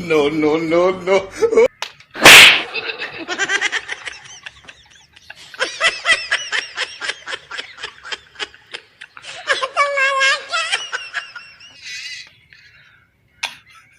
no